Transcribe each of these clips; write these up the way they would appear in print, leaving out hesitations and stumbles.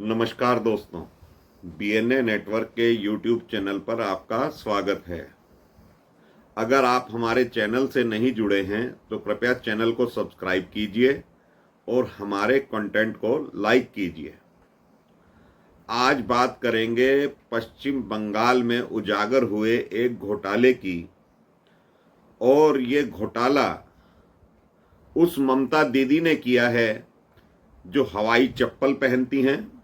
नमस्कार दोस्तों, BNA network के यूट्यूब चैनल पर आपका स्वागत है। अगर आप हमारे चैनल से नहीं जुड़े हैं तो कृपया चैनल को सब्सक्राइब कीजिए और हमारे कंटेंट को लाइक कीजिए। आज बात करेंगे पश्चिम बंगाल में उजागर हुए एक घोटाले की, और ये घोटाला उस ममता दीदी ने किया है जो हवाई चप्पल पहनती हैं,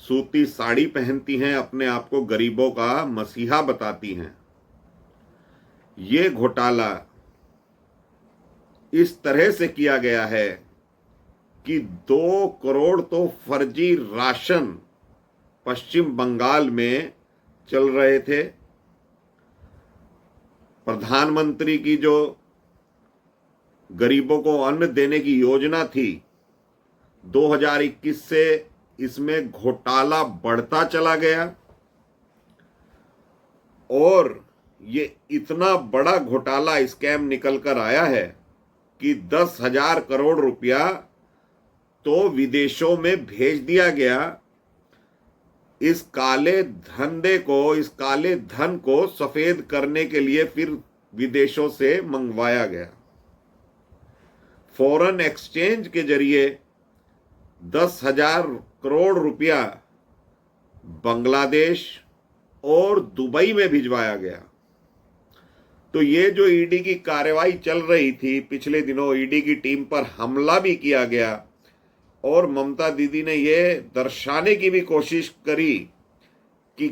सूती साड़ी पहनती हैं, अपने आप को गरीबों का मसीहा बताती हैं। ये घोटाला इस तरह से किया गया है कि 2 करोड़ तो फर्जी राशन पश्चिम बंगाल में चल रहे थे। प्रधानमंत्री की जो गरीबों को अन्न देने की योजना थी, 2021 से इसमें घोटाला बढ़ता चला गया और ये इतना बड़ा घोटाला स्कैम निकल कर आया है कि 10,000 करोड़ रुपया तो विदेशों में भेज दिया गया। इस काले धन को सफेद करने के लिए फिर विदेशों से मंगवाया गया। फॉरेन एक्सचेंज के जरिए 10,000 करोड़ रुपया बांग्लादेश और दुबई में भिजवाया गया। तो ये जो ईडी की कार्रवाई चल रही थी, पिछले दिनों ईडी की टीम पर हमला भी किया गया और ममता दीदी ने ये दर्शाने की भी कोशिश करी कि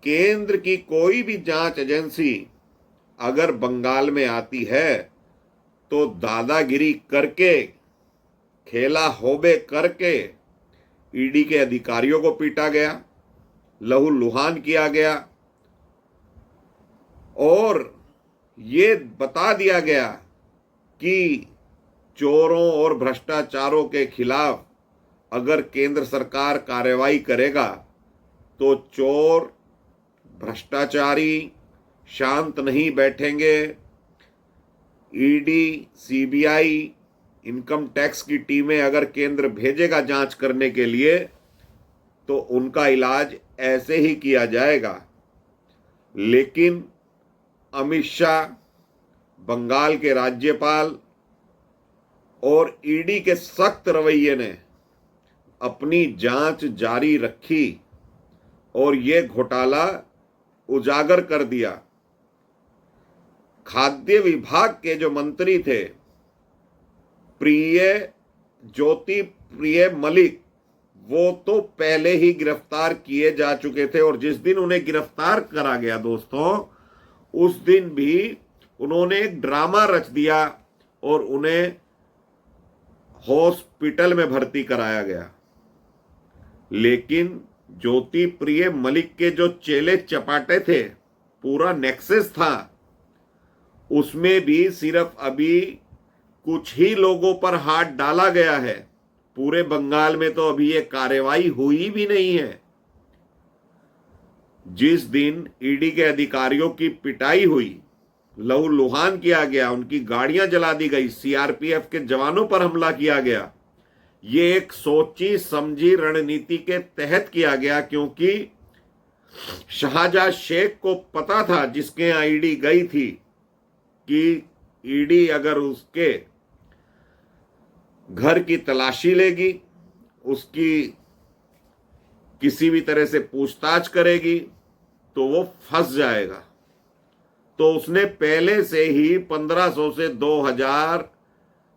केंद्र की कोई भी जांच एजेंसी अगर बंगाल में आती है तो दादागिरी करके, खेला होबे करके ईडी के अधिकारियों को पीटा गया, लहूलुहान किया गया और ये बता दिया गया कि चोरों और भ्रष्टाचारों के खिलाफ अगर केंद्र सरकार कार्रवाई करेगा तो चोर, भ्रष्टाचारी शांत नहीं बैठेंगे। ईडी, सीबीआई, इनकम टैक्स की टीमें अगर केंद्र भेजेगा जांच करने के लिए तो उनका इलाज ऐसे ही किया जाएगा। लेकिन अमित शाह, बंगाल के राज्यपाल और ईडी के सख्त रवैये ने अपनी जांच जारी रखी और ये घोटाला उजागर कर दिया। खाद्य विभाग के जो मंत्री थे ज्योति प्रिय मलिक, वो तो पहले ही गिरफ्तार किए जा चुके थे और जिस दिन उन्हें गिरफ्तार करा गया दोस्तों, उस दिन भी उन्होंने एक ड्रामा रच दिया और उन्हें हॉस्पिटल में भर्ती कराया गया। लेकिन ज्योति प्रिय मलिक के जो चेले चपाटे थे, पूरा नेक्सस था, उसमें भी सिर्फ अभी कुछ ही लोगों पर हाथ डाला गया है। पूरे बंगाल में तो अभी ये कार्रवाई हुई भी नहीं है। जिस दिन ईडी के अधिकारियों की पिटाई हुई, लहूलुहान किया गया, उनकी गाड़ियां जला दी गई, सीआरपीएफ के जवानों पर हमला किया गया, ये एक सोची समझी रणनीति के तहत किया गया, क्योंकि शाहजहां शेख को पता था, जिसके यहां ईडी गई थी, कि ईडी अगर उसके घर की तलाशी लेगी, उसकी किसी भी तरह से पूछताछ करेगी तो वो फंस जाएगा। तो उसने पहले से ही 1500 से 2000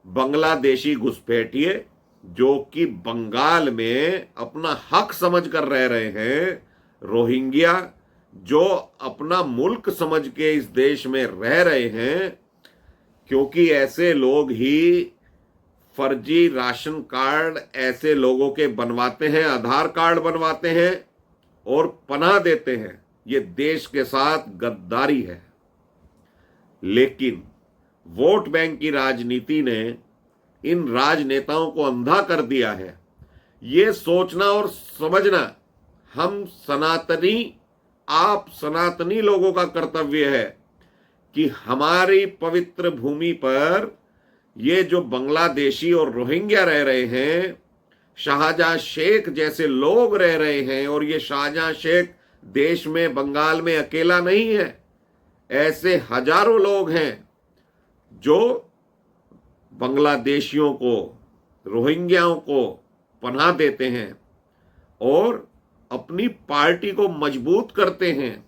बांग्लादेशी घुसपैठिए, जो कि बंगाल में अपना हक समझ कर रह रहे हैं, रोहिंग्या जो अपना मुल्क समझ के इस देश में रह रहे हैं, क्योंकि ऐसे लोग ही फर्जी राशन कार्ड ऐसे लोगों के बनवाते हैं, आधार कार्ड बनवाते हैं और पनाह देते हैं। ये देश के साथ गद्दारी है। लेकिन वोट बैंक की राजनीति ने इन राजनेताओं को अंधा कर दिया है। ये सोचना और समझना हम आप सनातनी लोगों का कर्तव्य है कि हमारी पवित्र भूमि पर ये जो बांग्लादेशी और रोहिंग्या रह रहे हैं, शाहजहां शेख जैसे लोग रह रहे हैं, और ये शाहजहां शेख देश में, बंगाल में अकेला नहीं है, ऐसे हजारों लोग हैं जो बांग्लादेशियों को, रोहिंग्याओं को पनाह देते हैं और अपनी पार्टी को मजबूत करते हैं।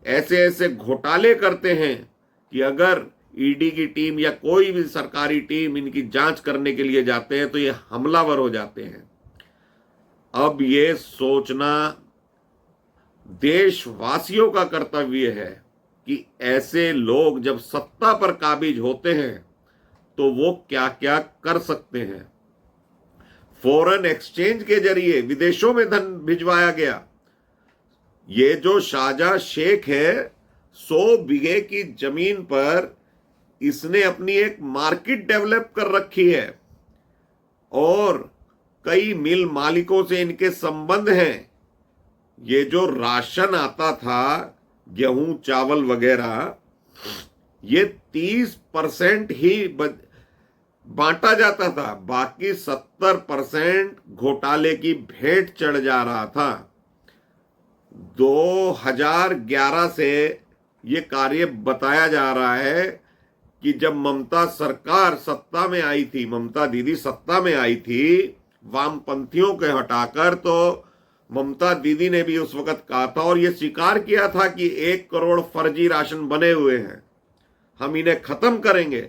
ऐसे ऐसे घोटाले करते हैं कि अगर ईडी की टीम या कोई भी सरकारी टीम इनकी जांच करने के लिए जाते हैं तो ये हमलावर हो जाते हैं। अब ये सोचना देशवासियों का कर्तव्य है कि ऐसे लोग जब सत्ता पर काबिज होते हैं तो वो क्या क्या कर सकते हैं। फॉरेन एक्सचेंज के जरिए विदेशों में धन भिजवाया गया। ये जो शाहजहां शेख है, 100 बीघे की जमीन पर इसने अपनी एक मार्केट डेवलप कर रखी है और कई मिल मालिकों से इनके संबंध हैं। ये जो राशन आता था, गेहूं चावल वगैरह, ये 30% ही बांटा जाता था, बाकी 70% घोटाले की भेंट चढ़ जा रहा था। 2011 से ये कार्य बताया जा रहा है कि जब ममता सरकार सत्ता में आई थी, ममता दीदी सत्ता में आई थी वामपंथियों के हटाकर, तो ममता दीदी ने भी उस वक्त कहा था और ये स्वीकार किया था कि 1 करोड़ फर्जी राशन बने हुए हैं, हम इन्हें खत्म करेंगे।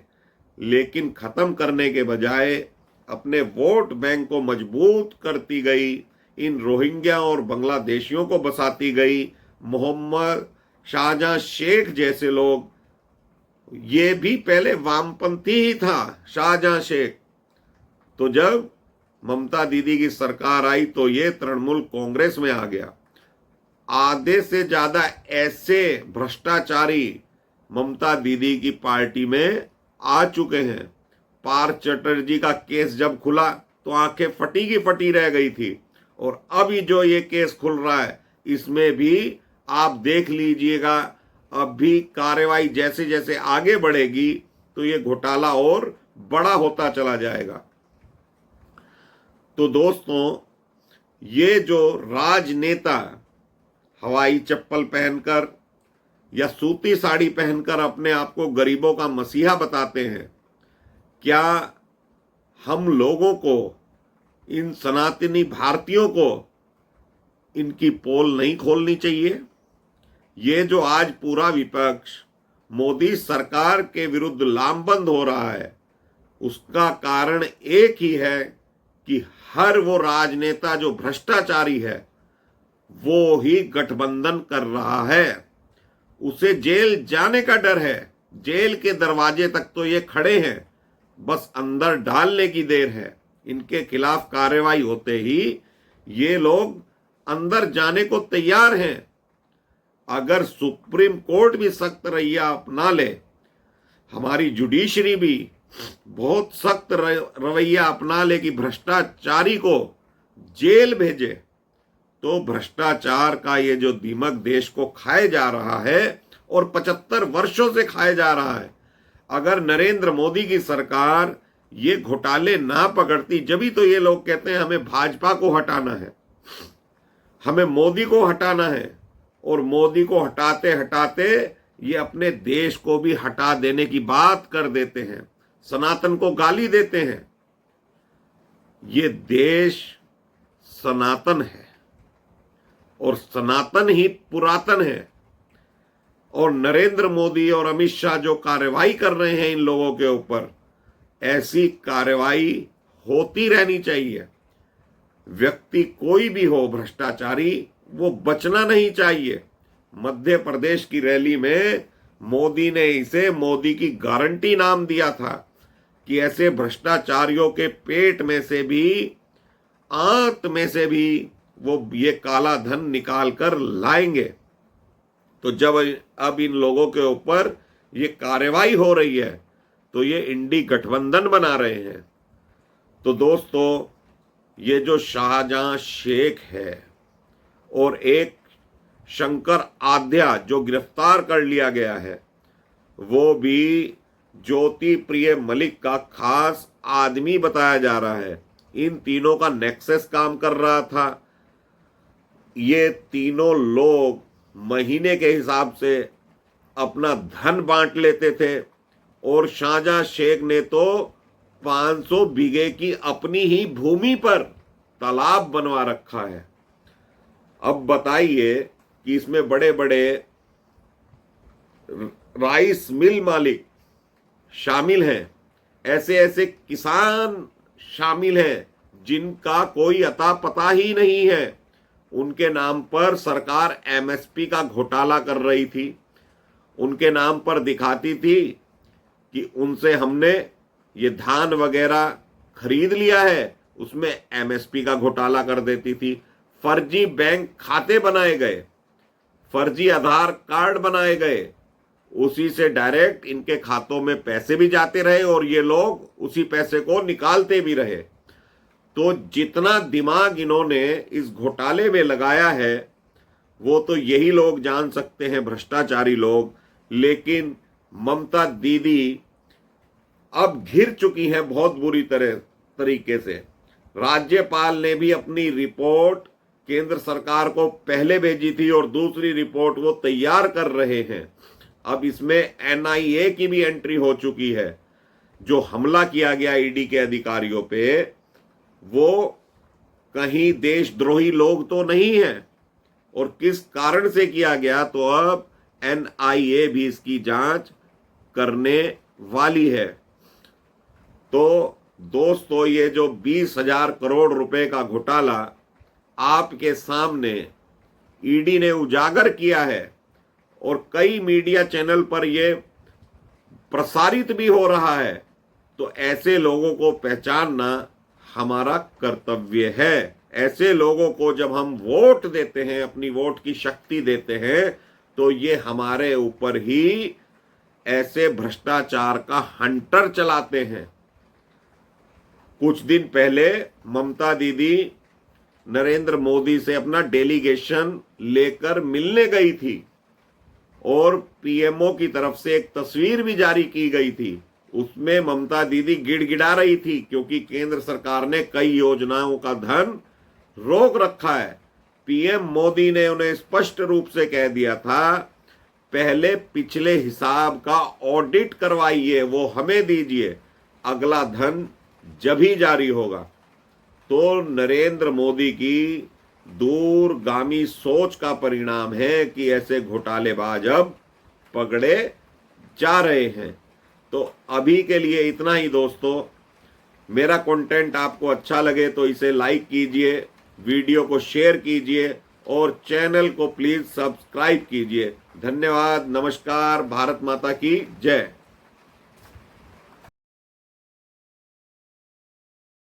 लेकिन खत्म करने के बजाय अपने वोट बैंक को मजबूत करती गई, इन रोहिंग्या और बांग्लादेशियों को बसाती गई। मोहम्मद शाहजहां शेख जैसे लोग, ये भी पहले वामपंथी ही था शाहजहां शेख, तो जब ममता दीदी की सरकार आई तो ये तृणमूल कांग्रेस में आ गया। आधे से ज्यादा ऐसे भ्रष्टाचारी ममता दीदी की पार्टी में आ चुके हैं। पार्थ चटर्जी का केस जब खुला तो आंखें फटी की फटी रह गई थी, और अभी जो ये केस खुल रहा है इसमें भी आप देख लीजिएगा, अब भी कार्रवाई जैसे जैसे आगे बढ़ेगी तो ये घोटाला और बड़ा होता चला जाएगा। तो दोस्तों, ये जो राजनेता हवाई चप्पल पहनकर या सूती साड़ी पहनकर अपने आप को गरीबों का मसीहा बताते हैं, क्या हम लोगों को, इन सनातनी भारतीयों को इनकी पोल नहीं खोलनी चाहिए? ये जो आज पूरा विपक्ष मोदी सरकार के विरुद्ध लामबंद हो रहा है, उसका कारण एक ही है कि हर वो राजनेता जो भ्रष्टाचारी है वो ही गठबंधन कर रहा है। उसे जेल जाने का डर है, जेल के दरवाजे तक तो ये खड़े हैं, बस अंदर डालने की देर है। इनके खिलाफ कार्रवाई होते ही ये लोग अंदर जाने को तैयार हैं। अगर सुप्रीम कोर्ट भी सख्त रवैया अपना ले, हमारी जुडिशरी भी बहुत सख्त रवैया अपना ले कि भ्रष्टाचारी को जेल भेजे, तो भ्रष्टाचार का ये जो दीमक देश को खाए जा रहा है और 75 वर्षों से खाए जा रहा है, अगर नरेंद्र मोदी की सरकार ये घोटाले ना पकड़ती, जब तो ये लोग कहते हैं हमें भाजपा को हटाना है, हमें मोदी को हटाना है, और मोदी को हटाते हटाते ये अपने देश को भी हटा देने की बात कर देते हैं, सनातन को गाली देते हैं। ये देश सनातन है और सनातन ही पुरातन है, और नरेंद्र मोदी और अमित शाह जो कार्रवाई कर रहे हैं इन लोगों के ऊपर, ऐसी कार्रवाई होती रहनी चाहिए। व्यक्ति कोई भी हो भ्रष्टाचारी, वो बचना नहीं चाहिए। मध्य प्रदेश की रैली में मोदी ने इसे मोदी की गारंटी नाम दिया था कि ऐसे भ्रष्टाचारियों के पेट में से भी, आंत में से भी वो ये काला धन निकाल कर लाएंगे। तो जब अब इन लोगों के ऊपर ये कार्रवाई हो रही है तो ये इंडी गठबंधन बना रहे हैं। तो दोस्तों, ये जो शाहजहां शेख है और एक शंकर आध्या जो गिरफ्तार कर लिया गया है, वो भी ज्योति प्रिय मलिक का खास आदमी बताया जा रहा है। इन तीनों का नेक्सस काम कर रहा था। ये तीनों लोग महीने के हिसाब से अपना धन बांट लेते थे और शाहजहां शेख ने तो 500 बीघे की अपनी ही भूमि पर तालाब बनवा रखा है। अब बताइए कि इसमें बड़े बड़े राइस मिल मालिक शामिल हैं, ऐसे ऐसे किसान शामिल हैं जिनका कोई अता पता ही नहीं है। उनके नाम पर सरकार एमएसपी का घोटाला कर रही थी, उनके नाम पर दिखाती थी कि उनसे हमने ये धान वगैरह खरीद लिया है, उसमें एमएसपी का घोटाला कर देती थी। फर्जी बैंक खाते बनाए गए, फर्जी आधार कार्ड बनाए गए, उसी से डायरेक्ट इनके खातों में पैसे भी जाते रहे और ये लोग उसी पैसे को निकालते भी रहे। तो जितना दिमाग इन्होंने इस घोटाले में लगाया है वो तो यही लोग जान सकते हैं, भ्रष्टाचारी लोग। लेकिन ममता दीदी अब घिर चुकी हैं बहुत बुरी तरीके से। राज्यपाल ने भी अपनी रिपोर्ट केंद्र सरकार को पहले भेजी थी और दूसरी रिपोर्ट वो तैयार कर रहे हैं। अब इसमें एनआईए की भी एंट्री हो चुकी है। जो हमला किया गया ईडी के अधिकारियों पे, वो कहीं देशद्रोही लोग तो नहीं है, और किस कारण से किया गया तो अब एनआईए भी इसकी जांच करने वाली है। तो दोस्तों, ये जो 20,000 करोड़ रुपए का घोटाला आपके सामने ईडी ने उजागर किया है और कई मीडिया चैनल पर यह प्रसारित भी हो रहा है, तो ऐसे लोगों को पहचानना हमारा कर्तव्य है। ऐसे लोगों को जब हम वोट देते हैं, अपनी वोट की शक्ति देते हैं, तो ये हमारे ऊपर ही ऐसे भ्रष्टाचार का हंटर चलाते हैं। कुछ दिन पहले ममता दीदी नरेंद्र मोदी से अपना डेलीगेशन लेकर मिलने गई थी और पीएमओ की तरफ से एक तस्वीर भी जारी की गई थी। उसमें ममता दीदी गिड़गिड़ा रही थी क्योंकि केंद्र सरकार ने कई योजनाओं का धन रोक रखा है। पीएम मोदी ने उन्हें स्पष्ट रूप से कह दिया था, पहले पिछले हिसाब का ऑडिट करवाइए, वो हमें दीजिए, अगला धन जब ही जारी होगा। तो नरेंद्र मोदी की दूरगामी सोच का परिणाम है कि ऐसे घोटालेबाज अब पकड़े जा रहे हैं। तो अभी के लिए इतना ही दोस्तों। मेरा कंटेंट आपको अच्छा लगे तो इसे लाइक कीजिए, वीडियो को शेयर कीजिए और चैनल को प्लीज सब्सक्राइब कीजिए। धन्यवाद, नमस्कार, भारत माता की जय।